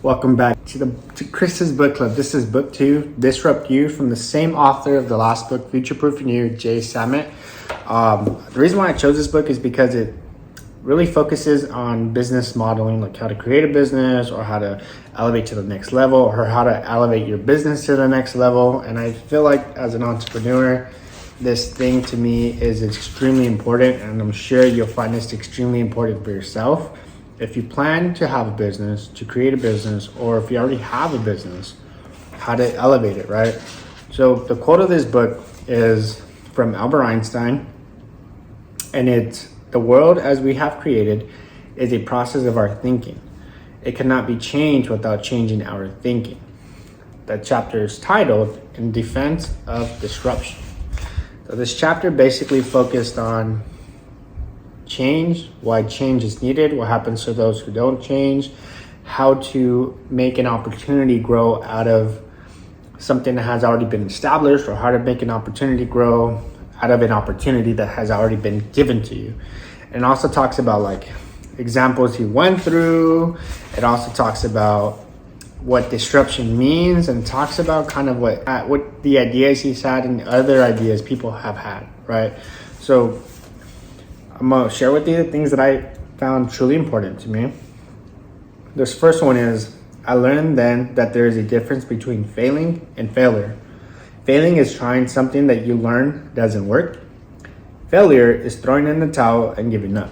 Welcome back to Chris's book club. This is book 2, Disrupt You, from the same author of the last book, Future Proofing You, Jay Samit. The reason why I chose this book is because it really focuses on business modeling, like how to create a business or how to elevate to the next level or how to elevate your business to the next level. And I feel like as an entrepreneur, this thing to me is extremely important, and I'm sure you'll find this extremely important for yourself. If you plan to have a business, to create a business, or if you already have a business, how to elevate it, right? So the quote of this book is from Albert Einstein, and it's, "The world as we have created is a process of our thinking. It cannot be changed without changing our thinking." That chapter is titled In Defense of Disruption. So this chapter basically focused on change, why change is needed, what happens to those who don't change, how to make an opportunity grow out of something that has already been established, or how to make an opportunity grow out of an opportunity that has already been given to you. And also talks about like examples he went through. It also talks about what disruption means, and talks about kind of what the ideas he's had and other ideas people have had, right? So I'm gonna share with you the things that I found truly important to me. This first one is, I learned then that there is a difference between failing and failure. Failing is trying something that you learn doesn't work. Failure is throwing in the towel and giving up.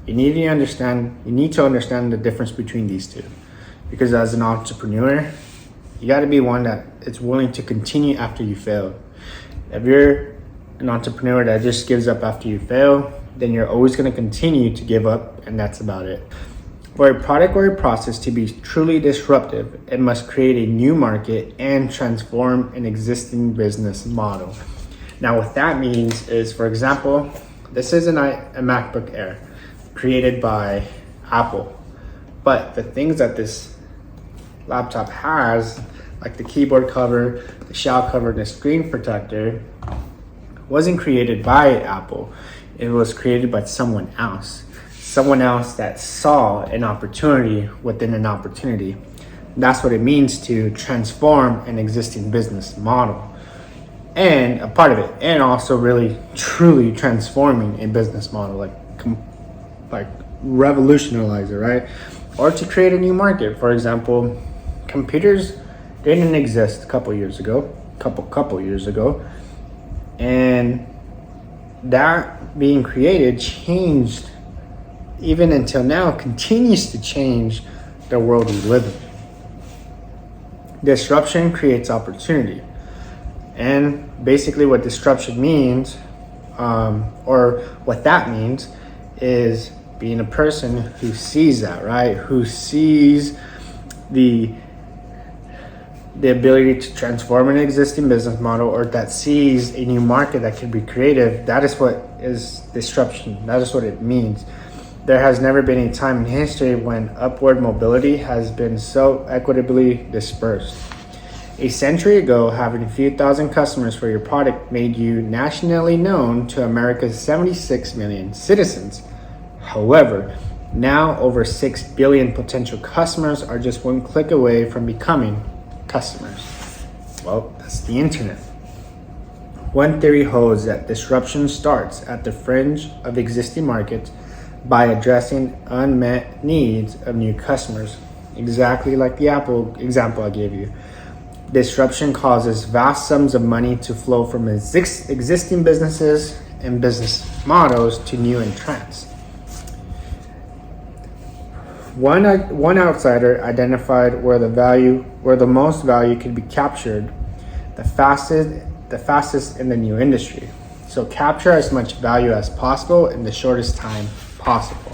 You need to understand the difference between these two. Because as an entrepreneur, you gotta be one that is willing to continue after you fail. If you're an entrepreneur that just gives up after you fail, then you're always going to continue to give up, and that's about it. For a product or a process to be truly disruptive, it must create a new market and transform an existing business model. Now, what that means is, for example, this is a MacBook Air created by Apple, but the things that this laptop has, like the keyboard cover, the shell cover, and the screen protector, wasn't created by Apple. It was created by someone else that saw an opportunity within an opportunity. That's what it means to transform an existing business model, and a part of it, and also really truly transforming a business model, like revolutionize it, right? Or to create a new market. For example, computers didn't exist a couple years ago, and that being created changed, even until now, continues to change the world we live in. Disruption creates opportunity. And basically what disruption means, or what that means, is being a person who sees that, right? Who sees the ability to transform an existing business model, or that sees a new market that can be creative. That is what is disruption. That is what it means. There has never been a time in history when upward mobility has been so equitably dispersed. A century ago, having a few thousand customers for your product made you nationally known to America's 76 million citizens. However, now over 6 billion potential customers are just one click away from becoming customers. Well, that's the internet. One theory holds that disruption starts at the fringe of existing markets by addressing unmet needs of new customers. Exactly like the Apple example I gave you. Disruption causes vast sums of money to flow from existing businesses and business models to new entrants. One outsider identified where the most value could be captured the fastest in the new industry. So capture as much value as possible in the shortest time possible.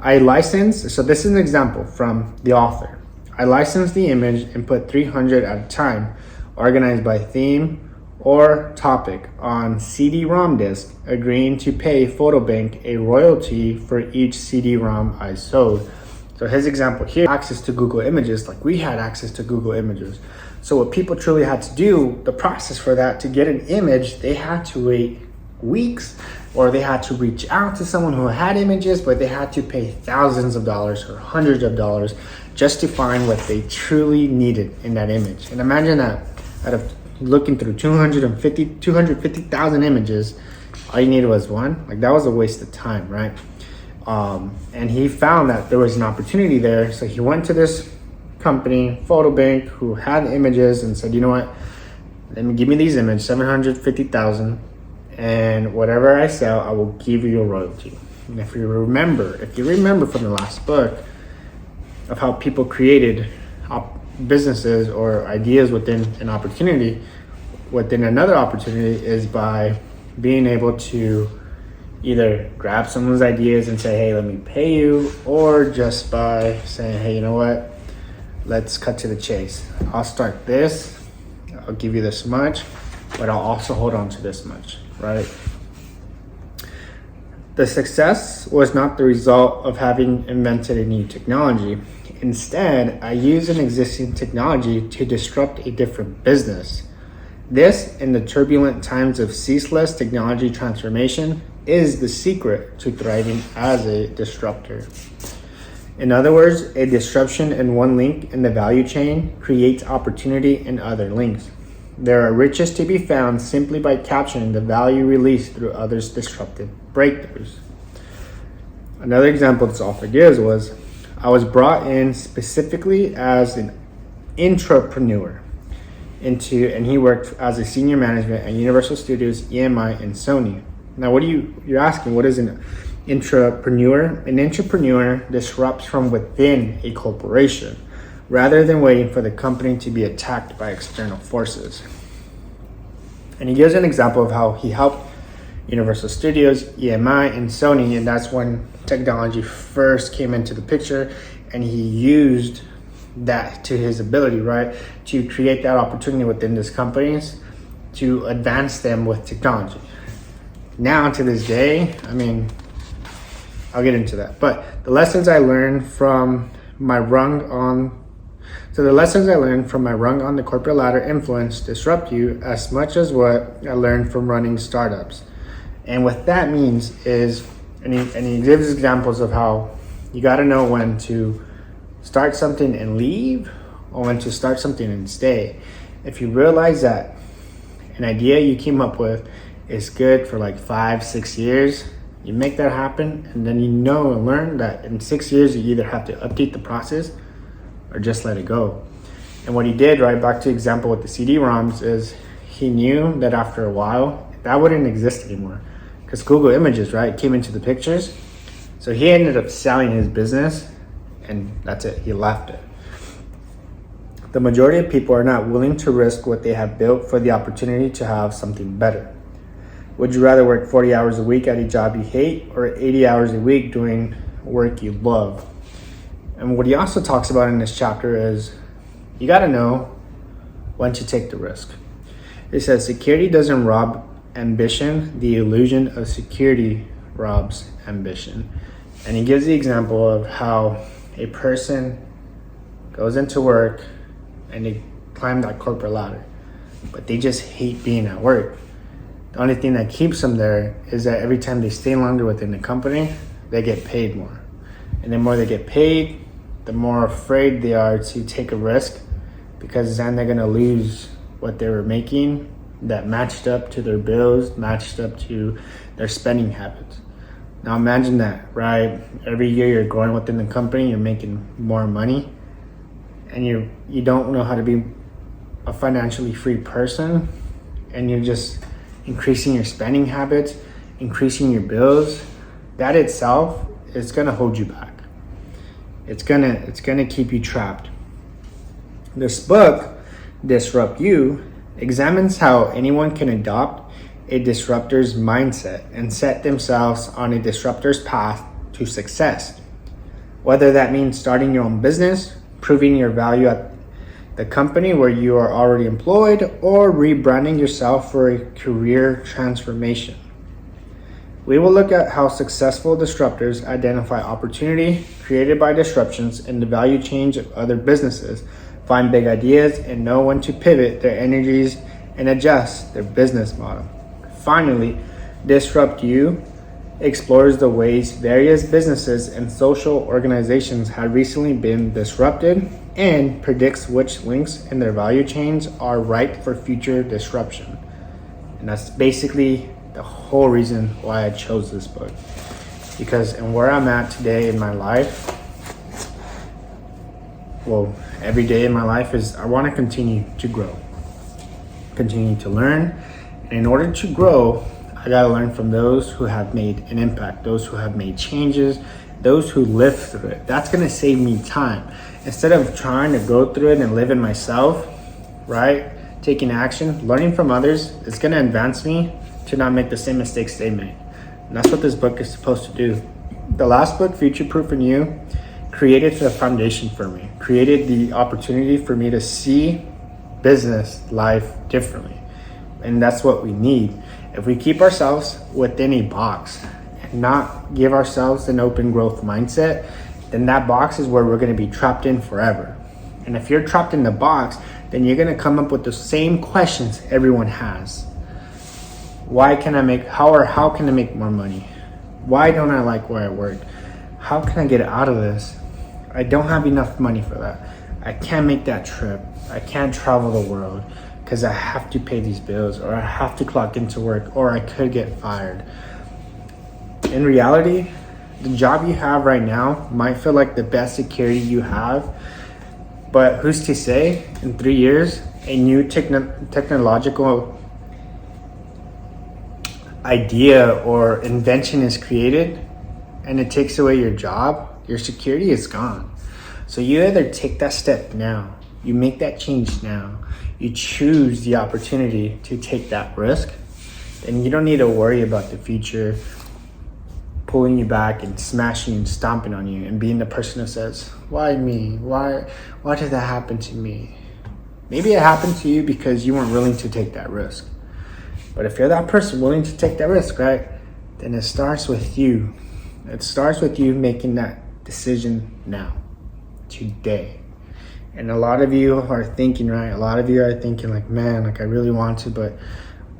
So this is an example from the author. I licensed the image and put 300 at a time, organized by theme or topic on CD-ROM disk, agreeing to pay Photobank a royalty for each CD-ROM I sold. So his example here, access to Google Images, like we had access to Google Images. So what people truly had to do, the process for that, to get an image, they had to wait weeks or they had to reach out to someone who had images, but they had to pay thousands of dollars or hundreds of dollars just to find what they truly needed in that image. And imagine that out of looking through 250,000 images, all you needed was one. Like, that was a waste of time, right? And he found that there was an opportunity there. So he went to this company, PhotoBank, who had images, and said, you know what? Give me these images, 750,000, and whatever I sell, I will give you a royalty. And if you remember from the last book of how people created businesses or ideas within an opportunity, within another opportunity, is by being able to either grab someone's ideas and say, hey, let me pay you, or just by saying, hey, you know what? Let's cut to the chase. I'll start this. I'll give you this much, but I'll also hold on to this much, right? The success was not the result of having invented a new technology. Instead, I used an existing technology to disrupt a different business. This, in the turbulent times of ceaseless technology transformation, is the secret to thriving as a disruptor. In other words, a disruption in one link in the value chain creates opportunity in other links. There are riches to be found simply by capturing the value released through others' disruptive breakthroughs. Another example this author gives was, I was brought in specifically as an intrapreneur and he worked as a senior management at Universal Studios, EMI, and Sony. Now, you're asking, what is an intrapreneur? An intrapreneur disrupts from within a corporation, rather than waiting for the company to be attacked by external forces. And he gives an example of how he helped Universal Studios, EMI, and Sony, and that's when technology first came into the picture, and he used that to his ability, right, to create that opportunity within these companies to advance them with technology. Now, to this day, I mean, I'll get into that, but the lessons I learned from my rung on the corporate ladder influence disrupt you as much as what I learned from running startups. And what that means is, and he gives examples of how you got to know when to start something and leave, or when to start something and stay. If you realize that an idea you came up with is good for like 5-6 years, you make that happen, and then you know and learn that in 6 years you either have to update the process or just let it go. And what he did, right back to example with the CD-ROMs, is he knew that after a while that wouldn't exist anymore, because Google Images, right, came into the pictures. So he ended up selling his business, and that's it, he left it. The majority of people are not willing to risk what they have built for the opportunity to have something better. Would you rather work 40 hours a week at a job you hate, or 80 hours a week doing work you love? And what he also talks about in this chapter is, you got to know when to take the risk. It says, security doesn't rob ambition, the illusion of security robs ambition. And he gives the example of how a person goes into work and they climb that corporate ladder, but they just hate being at work. The only thing that keeps them there is that every time they stay longer within the company, they get paid more. And the more they get paid, the more afraid they are to take a risk, because then they're going to lose what they were making that matched up to their bills, matched up to their spending habits. Now imagine that, right? Every year you're growing within the company, you're making more money, and you don't know how to be a financially free person, and you're just increasing your spending habits, increasing your bills. That itself is going to hold you back. It's gonna keep you trapped. This book, Disrupt You, examines how anyone can adopt a disruptor's mindset and set themselves on a disruptor's path to success. Whether that means starting your own business, proving your value at the company where you are already employed, or rebranding yourself for a career transformation. We will look at how successful disruptors identify opportunity created by disruptions in the value chain of other businesses, find big ideas, and know when to pivot their energies and adjust their business model. Finally, Disrupt You explores the ways various businesses and social organizations have recently been disrupted and predicts which links in their value chains are ripe for future disruption. And that's basically the whole reason why I chose this book. Because in where I'm at today in my life, well, every day in my life is I want to continue to grow, continue to learn. And in order to grow, I got to learn from those who have made an impact, those who have made changes, those who lived through it. That's going to save me time. Instead of trying to go through it and live in myself, right? Taking action, learning from others, it's going to advance me to not make the same mistakes they made. And that's what this book is supposed to do. The last book, Future Proofing You, created the foundation for me, created the opportunity for me to see business life differently. And that's what we need. If we keep ourselves within a box and not give ourselves an open growth mindset, then that box is where we're going to be trapped in forever. And if you're trapped in the box, then you're going to come up with the same questions everyone has. Why can I make, how can I make more money? Why don't I like where I work? How can I get out of this? I don't have enough money for that. I can't make that trip. I can't travel the world because I have to pay these bills, or I have to clock into work, or I could get fired. In reality, the job you have right now might feel like the best security you have, but who's to say in 3 years a new technological idea or invention is created and it takes away your job, your security is gone. So you either take that step now, you make that change now, you choose the opportunity to take that risk, then you don't need to worry about the future pulling you back and smashing and stomping on you and being the person who says, why me? Why did that happen to me? Maybe it happened to you because you weren't willing to take that risk. But if you're that person willing to take that risk, right, then it starts with you. It starts with you making that decision now, today. And a lot of you are thinking, right? A lot of you are thinking like, man, like I really want to, but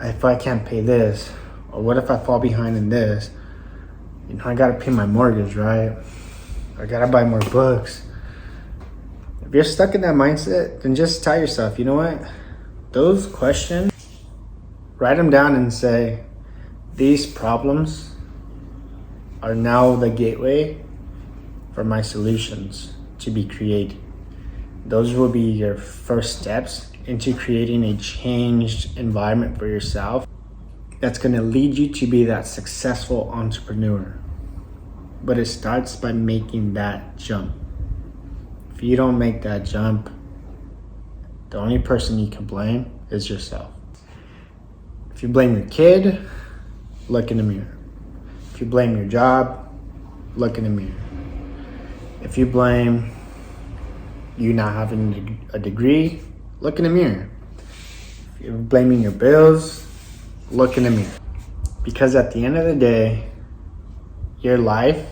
if I can't pay this, or what if I fall behind in this? You know, I gotta pay my mortgage, right? I gotta buy more books. If you're stuck in that mindset, then just tell yourself, you know what? Those questions, write them down and say, these problems are now the gateway for my solutions to be created. Those will be your first steps into creating a changed environment for yourself that's going to lead you to be that successful entrepreneur. But it starts by making that jump. If you don't make that jump, the only person you can blame is yourself. If you blame your kid, look in the mirror. If you blame your job, look in the mirror. If you blame you not having a degree, look in the mirror. If you're blaming your bills, look in the mirror. Because at the end of the day, your life,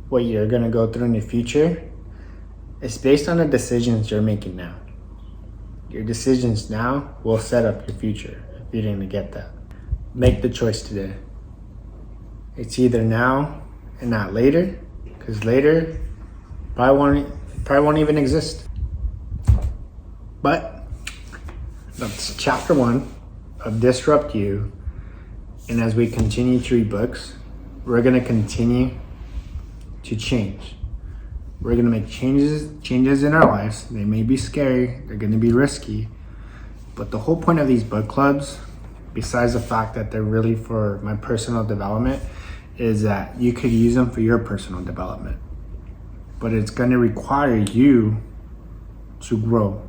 what you're gonna go through in the future, is based on the decisions you're making now. Your decisions now will set up your future if you didn't get that. Make the choice today. It's either now and not later, because later probably won't even exist. But that's chapter 1 of Disrupt You. And as we continue to read books, we're going to continue to change. We're going to make changes in our lives. They may be scary, they're going to be risky, but the whole point of these book clubs, besides the fact that they're really for my personal development, is that you could use them for your personal development. But it's going to require you to grow.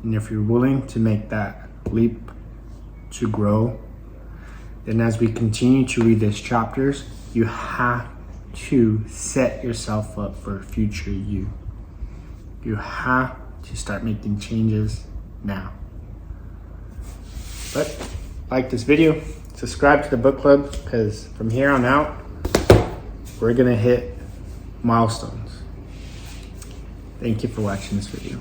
And if you're willing to make that leap to grow, then as we continue to read these chapters, you have to set yourself up for future you. You have to start making changes now. But like this video, subscribe to the book club, because from here on out, we're gonna hit milestones. Thank you for watching this video.